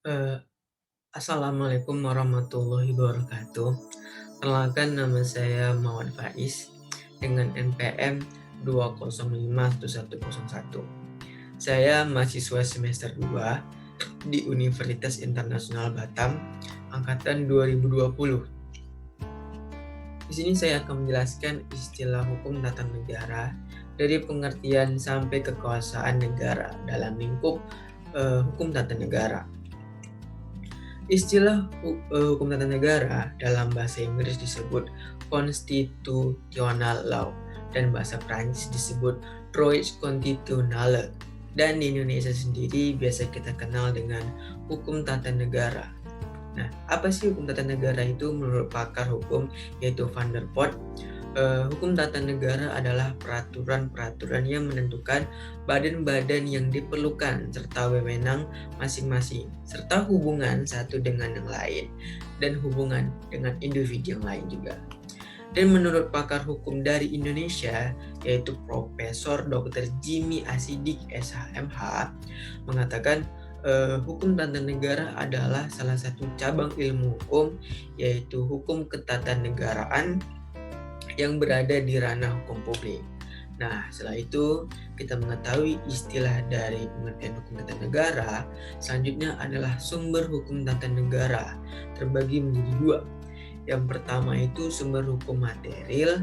Eee, Assalamualaikum warahmatullahi wabarakatuh. Perkenalkan nama saya Mawad Faiz dengan NPM 2051101. Saya mahasiswa semester 2 di Universitas Internasional Batam angkatan 2020. Di sini saya akan menjelaskan istilah hukum tata negara dari pengertian sampai kekuasaan negara dalam lingkup hukum tata negara. Istilah hukum tata negara dalam bahasa Inggris disebut constitutional law dan bahasa Prancis disebut droit constitutionnel, dan di Indonesia sendiri biasa kita kenal dengan hukum tata negara. Nah, apa sih hukum tata negara itu menurut pakar hukum yaitu Van der Port? Hukum tata negara adalah peraturan-peraturan yang menentukan badan-badan yang diperlukan serta wewenang masing-masing, serta hubungan satu dengan yang lain, dan hubungan dengan individu yang lain juga. Dan menurut pakar hukum dari Indonesia, yaitu Profesor Dr. Jimmy Asidik SHMH, mengatakan hukum tata negara adalah salah satu cabang ilmu hukum, yaitu hukum ketatanegaraan yang berada di ranah hukum publik. Nah, setelah itu kita mengetahui istilah dari pengertian hukum tata negara. Selanjutnya adalah sumber hukum tata negara, terbagi menjadi dua. Yang pertama itu sumber hukum material,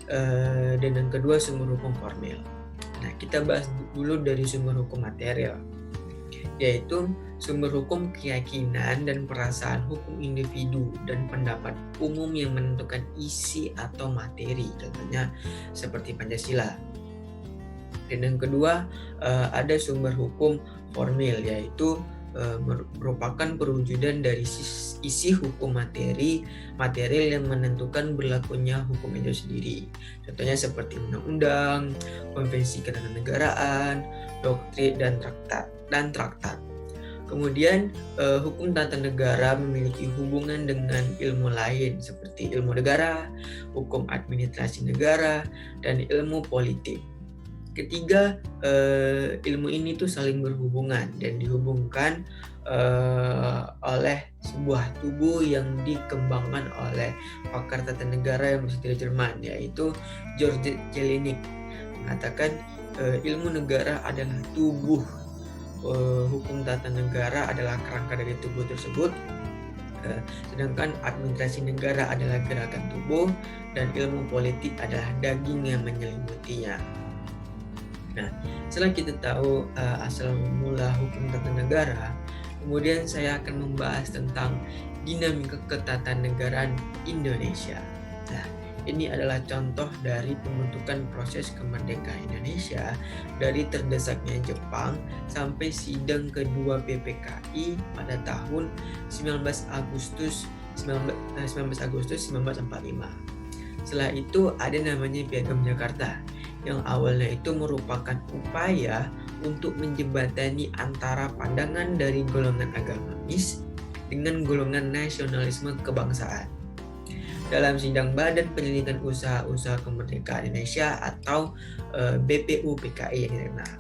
dan yang kedua sumber hukum formil. Nah, kita bahas dulu dari sumber hukum material, yaitu sumber hukum keyakinan dan perasaan hukum individu dan pendapat umum yang menentukan isi atau materi, contohnya seperti Pancasila. Dan yang kedua ada sumber hukum formil, yaitu merupakan perwujudan dari isi hukum material yang menentukan berlakunya hukum itu sendiri. Contohnya seperti undang-undang, konvensi ketatanegaraan, doktrin dan traktat. Kemudian hukum tata negara memiliki hubungan dengan ilmu lain seperti ilmu negara, hukum administrasi negara, dan ilmu politik. Ketiga, ilmu ini tuh saling berhubungan dan dihubungkan oleh sebuah tubuh yang dikembangkan oleh pakar tata negara yang berasal dari Jerman, yaitu George Jelinek, mengatakan ilmu negara adalah tubuh, hukum tata negara adalah kerangka dari tubuh tersebut, sedangkan administrasi negara adalah gerakan tubuh, dan ilmu politik adalah daging yang menyelimutinya. Nah, setelah kita tahu asal mula hukum tata negara, kemudian saya akan membahas tentang dinamika ketatanegaraan Indonesia. Nah, ini adalah contoh dari pembentukan proses kemerdekaan Indonesia dari terdesaknya Jepang sampai sidang kedua PPKI pada tahun 19 Agustus 1945. Setelah itu ada namanya Piagam Jakarta, yang awalnya itu merupakan upaya untuk menjembatani antara pandangan dari golongan agamis dengan golongan nasionalisme kebangsaan. Dalam sidang Badan Penyelidikan Usaha-Usaha Kemerdekaan Indonesia atau BPUPKI yang dikenal.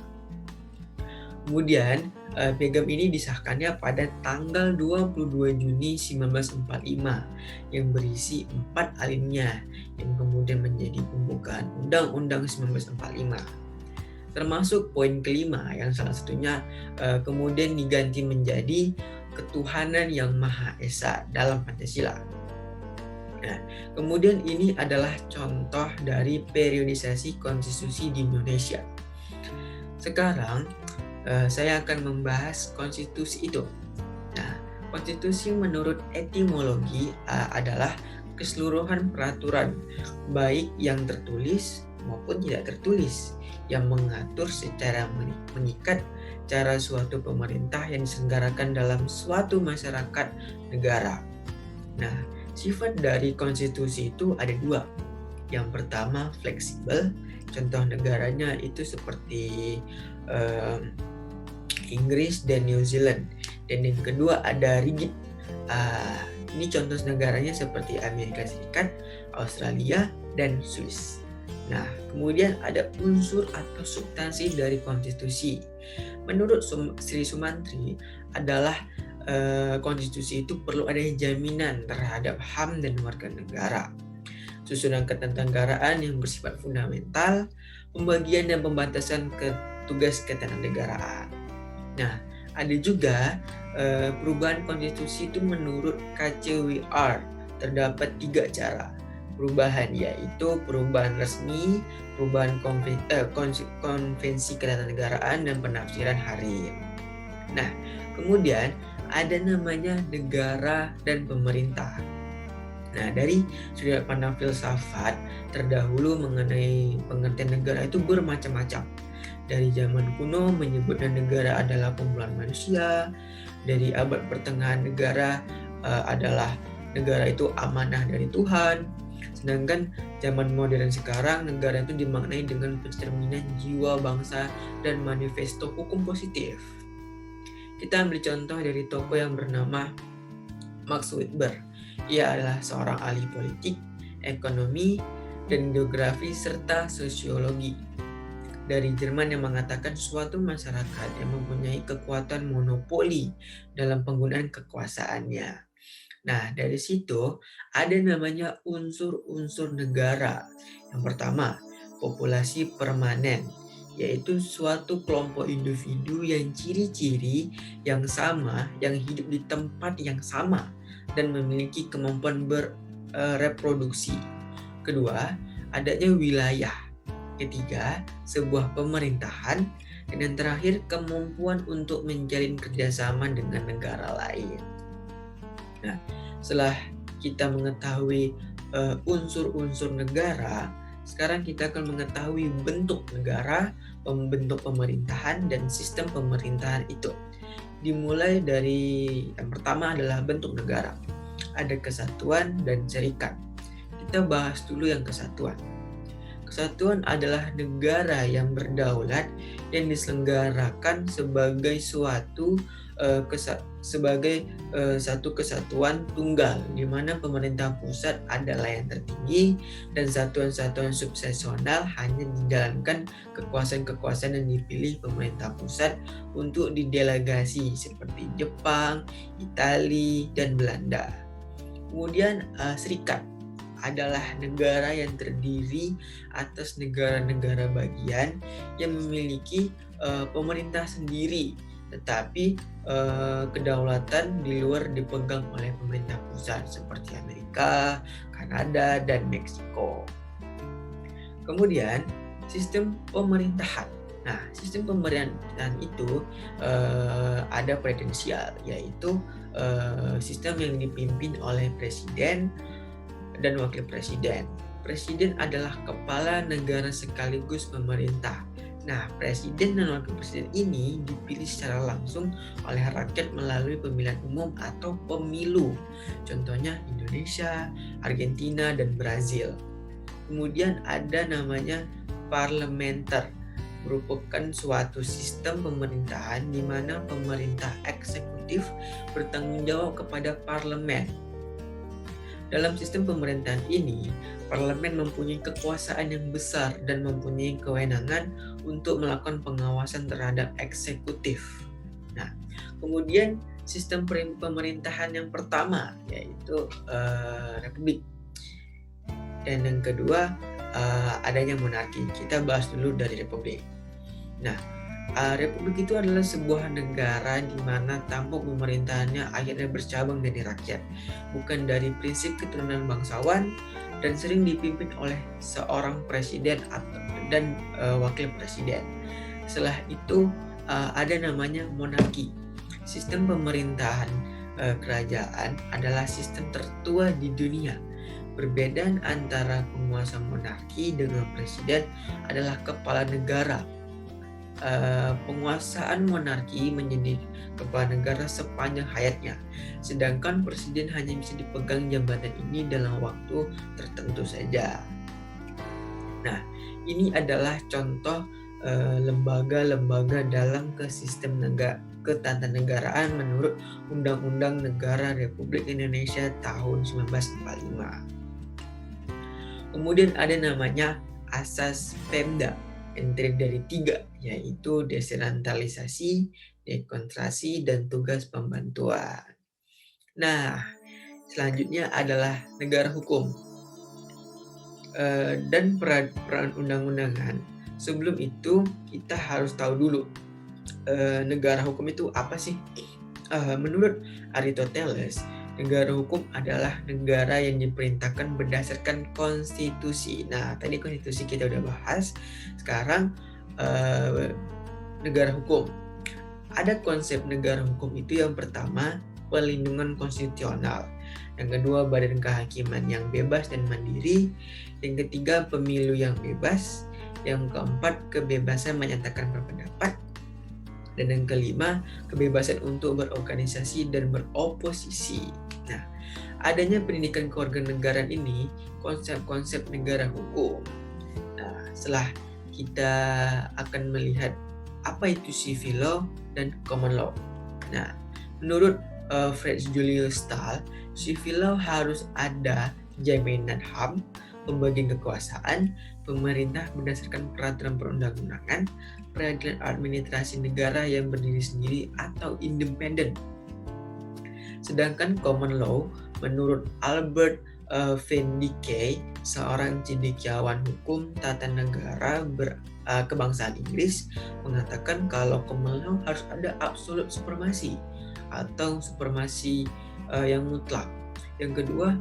Kemudian piagam ini disahkannya pada tanggal 22 Juni 1945 yang berisi 4 alinea yang kemudian menjadi pembukaan Undang-Undang 1945. Termasuk poin kelima yang salah satunya kemudian diganti menjadi ketuhanan yang Maha Esa dalam Pancasila. Nah, kemudian ini adalah contoh dari periodisasi konstitusi di Indonesia. Sekarang saya akan membahas konstitusi itu. Nah, konstitusi menurut etimologi adalah keseluruhan peraturan baik yang tertulis maupun tidak tertulis yang mengatur secara mengikat cara suatu pemerintah yang diselenggarakan dalam suatu masyarakat negara. Nah, sifat dari konstitusi itu ada dua. Yang pertama fleksibel, contoh negaranya itu seperti Inggris dan New Zealand. Dan yang kedua ada rigid. Ini contoh negaranya seperti Amerika Serikat, Australia, dan Swiss. Nah, kemudian ada unsur atau substansi dari konstitusi. Menurut Sri Sumantri adalah konstitusi itu perlu adanya jaminan terhadap HAM dan warga negara, susunan ketatanegaraan yang bersifat fundamental, pembagian dan pembatasan tugas ketenaganegaraan. Nah, ada juga perubahan konstitusi itu menurut KCWR terdapat 3 cara perubahan, yaitu perubahan resmi, perubahan konvensi ketatanegaraan, dan penafsiran Harim. Nah, kemudian ada namanya negara dan pemerintah. Nah, dari sudut pandang filsafat terdahulu mengenai pengertian negara itu bermacam-macam. Dari zaman kuno menyebutnya negara adalah kumpulan manusia, dari abad pertengahan negara adalah negara itu amanah dari Tuhan, sedangkan zaman modern sekarang negara itu dimaknai dengan pencerminan jiwa bangsa dan manifesto hukum positif. Kita ambil contoh dari tokoh yang bernama Max Weber. Ia adalah seorang ahli politik, ekonomi, dan geografi serta sosiologi dari Jerman yang mengatakan suatu masyarakat yang mempunyai kekuatan monopoli dalam penggunaan kekuasaannya. Nah, dari situ ada namanya unsur-unsur negara. Yang pertama, populasi permanen, yaitu suatu kelompok individu yang ciri-ciri yang sama, yang hidup di tempat yang sama, dan memiliki kemampuan bereproduksi. Kedua, adanya wilayah. Ketiga, sebuah pemerintahan. Dan yang terakhir, kemampuan untuk menjalin kerjasama dengan negara lain. Nah, setelah kita mengetahui unsur-unsur negara, sekarang kita akan mengetahui bentuk negara, bentuk pemerintahan, dan sistem pemerintahan itu. Dimulai dari yang pertama adalah bentuk negara. Ada kesatuan dan serikat. Kita bahas dulu yang kesatuan. Kesatuan adalah negara yang berdaulat yang diselenggarakan sebagai satu kesatuan tunggal, di mana pemerintah pusat adalah yang tertinggi dan satuan-satuan subsesional hanya dijalankan kekuasaan-kekuasaan yang dipilih pemerintah pusat untuk didelegasi seperti Jepang, Italia, dan Belanda. Kemudian serikat adalah negara yang terdiri atas negara-negara bagian yang memiliki pemerintah sendiri, tetapi kedaulatan di luar dipegang oleh pemerintah pusat seperti Amerika, Kanada, dan Meksiko. Kemudian sistem pemerintahan. Nah, sistem pemerintahan itu ada presidensial, yaitu sistem yang dipimpin oleh presiden dan wakil presiden. Presiden adalah kepala negara sekaligus pemerintah. Nah, presiden dan wakil presiden ini dipilih secara langsung oleh rakyat melalui pemilihan umum atau pemilu. Contohnya Indonesia, Argentina, dan Brazil. Kemudian ada namanya parlementer, merupakan suatu sistem pemerintahan di mana pemerintah eksekutif bertanggung jawab kepada parlemen. Dalam sistem pemerintahan ini, parlemen mempunyai kekuasaan yang besar dan mempunyai kewenangan untuk melakukan pengawasan terhadap eksekutif. Nah, kemudian sistem pemerintahan yang pertama yaitu republik. Dan yang kedua adanya monarki. Kita bahas dulu dari republik. Nah, republik itu adalah sebuah negara di mana tampuk pemerintahannya akhirnya bercabang dari rakyat, bukan dari prinsip keturunan bangsawan, dan sering dipimpin oleh seorang presiden dan wakil presiden. Setelah itu ada namanya monarki. Sistem pemerintahan kerajaan adalah sistem tertua di dunia. Perbedaan antara penguasa monarki dengan presiden adalah kepala negara. Penguasaan monarki menjadi kepala negara sepanjang hayatnya, sedangkan presiden hanya bisa dipegang jabatan ini dalam waktu tertentu saja. Nah, ini adalah contoh lembaga-lembaga dalam sistem ketatanegaraan menurut Undang-Undang Negara Republik Indonesia tahun 1945. Kemudian ada namanya Asas Pemda yang terdiri dari 3, yaitu desentralisasi, dekonsentrasi, dan tugas pembantuan. Nah, selanjutnya adalah negara hukum dan peran undang-undangan. Sebelum itu kita harus tahu dulu negara hukum itu apa sih? Menurut Aristoteles, negara hukum adalah negara yang diperintahkan berdasarkan konstitusi. Nah, tadi konstitusi kita udah bahas. Sekarang negara hukum. Ada konsep negara hukum itu yang pertama, pelindungan konstitusional. Yang kedua, badan kehakiman yang bebas dan mandiri. Yang ketiga, pemilu yang bebas. Yang keempat, kebebasan menyatakan berpendapat. Dan yang kelima, kebebasan untuk berorganisasi dan beroposisi. Nah, adanya pendidikan kewarganegaraan ini konsep-konsep negara hukum. Nah, setelah kita akan melihat apa itu civil law dan common law. Nah, menurut Fred Julius Stahl, civil law harus ada jaminan HAM, pembagian kekuasaan, pemerintah berdasarkan peraturan perundang-undangan, peradilan administrasi negara yang berdiri sendiri atau independen. Sedangkan common law, menurut Albert Vendique, seorang cendekiawan hukum tata negara kebangsaan Inggris, mengatakan kalau common law harus ada absolute supremasi atau supremasi yang mutlak. Yang kedua,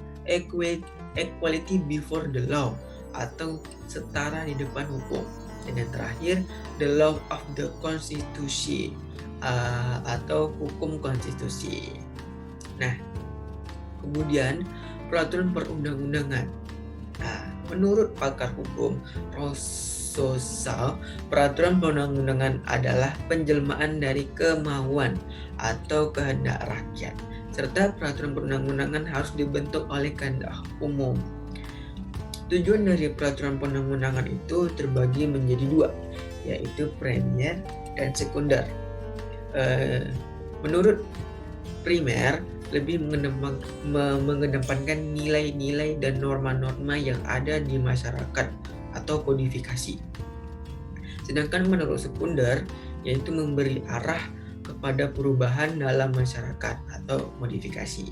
equality before the law atau setara di depan hukum. Dan yang terakhir, the law of the constitution atau hukum konstitusi. Nah, kemudian peraturan perundang-undangan. Nah, menurut pakar hukum prosesal, peraturan perundang-undangan adalah penjelmaan dari kemauan atau kehendak rakyat, serta peraturan perundang-undangan harus dibentuk oleh kehendak umum. Tujuan dari peraturan perundang-undangan itu terbagi menjadi dua, yaitu primer dan sekunder. Menurut primer, lebih mengedepankan nilai-nilai dan norma-norma yang ada di masyarakat atau kodifikasi. Sedangkan menurut sekunder, yaitu memberi arah kepada perubahan dalam masyarakat atau modifikasi.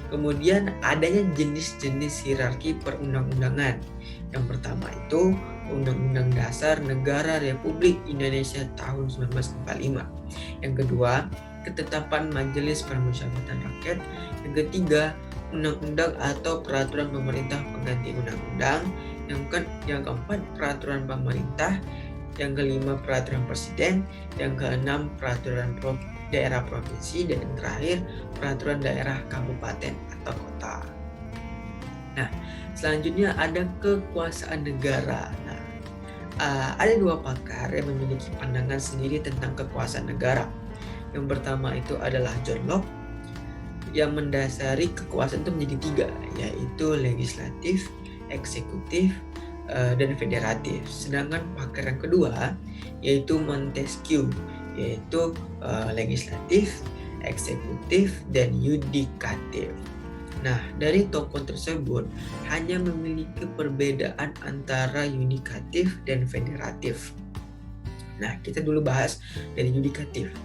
Kemudian adanya jenis-jenis hierarki perundang-undangan. Yang pertama itu Undang-Undang Dasar Negara Republik Indonesia tahun 1945. Yang kedua, ketetapan Majelis Permusyawaratan Rakyat. Yang ketiga, undang-undang atau peraturan pemerintah pengganti undang-undang. Yang keempat, peraturan pemerintah. Yang kelima, peraturan presiden. Yang keenam, peraturan daerah provinsi. Dan yang terakhir, peraturan daerah kabupaten atau kota. Nah, selanjutnya ada kekuasaan negara. Nah, ada dua pakar yang memiliki pandangan sendiri tentang kekuasaan negara. Yang pertama itu adalah John Locke, yang mendasari kekuasaan itu menjadi tiga, yaitu legislatif, eksekutif, dan federatif. Sedangkan pakar yang kedua yaitu Montesquieu, yaitu legislatif, eksekutif, dan yudikatif. Nah, dari tokoh tersebut hanya memiliki perbedaan antara yudikatif dan federatif. Nah, kita dulu bahas dari yudikatif.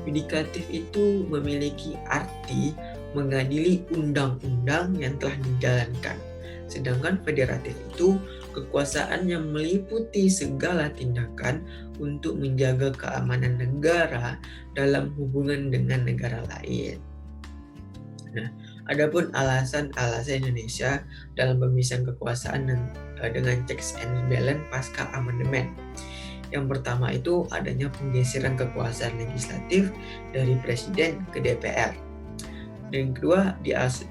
Yudikatif itu memiliki arti mengadili undang-undang yang telah dijalankan. Sedangkan federatif itu kekuasaan yang meliputi segala tindakan untuk menjaga keamanan negara dalam hubungan dengan negara lain. Nah, adapun alasan-alasan Indonesia dalam pemisahan kekuasaan dengan checks and balance pasca amandemen. Yang pertama itu adanya penggeseran kekuasaan legislatif dari presiden ke DPR. Dan yang kedua,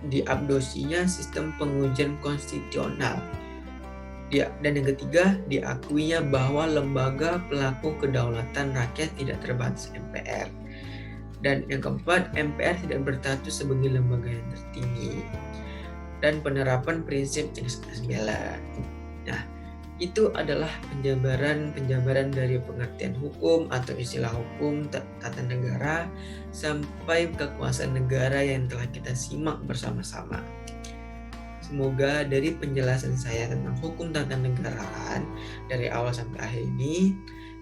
diadopsinya sistem pengujian konstitusional. Dan yang ketiga, diakuinya bahwa lembaga pelaku kedaulatan rakyat tidak terbatas MPR. Dan yang keempat, MPR tidak berstatus sebagai lembaga yang tertinggi. Dan penerapan prinsip checks and balance. Nah, itu adalah penjabaran dari pengertian hukum atau istilah hukum tata negara sampai kekuasaan negara yang telah kita simak bersama-sama. Semoga dari penjelasan saya tentang hukum tata negaraan dari awal sampai akhir ini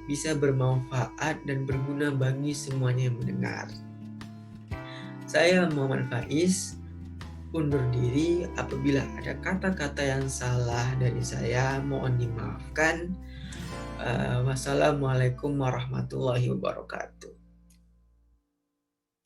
bisa bermanfaat dan berguna bagi semuanya yang mendengar. Saya Muhammad Faiz, undur diri. Apabila ada kata-kata yang salah dari saya, mohon dimaafkan. Wassalamualaikum warahmatullahi wabarakatuh.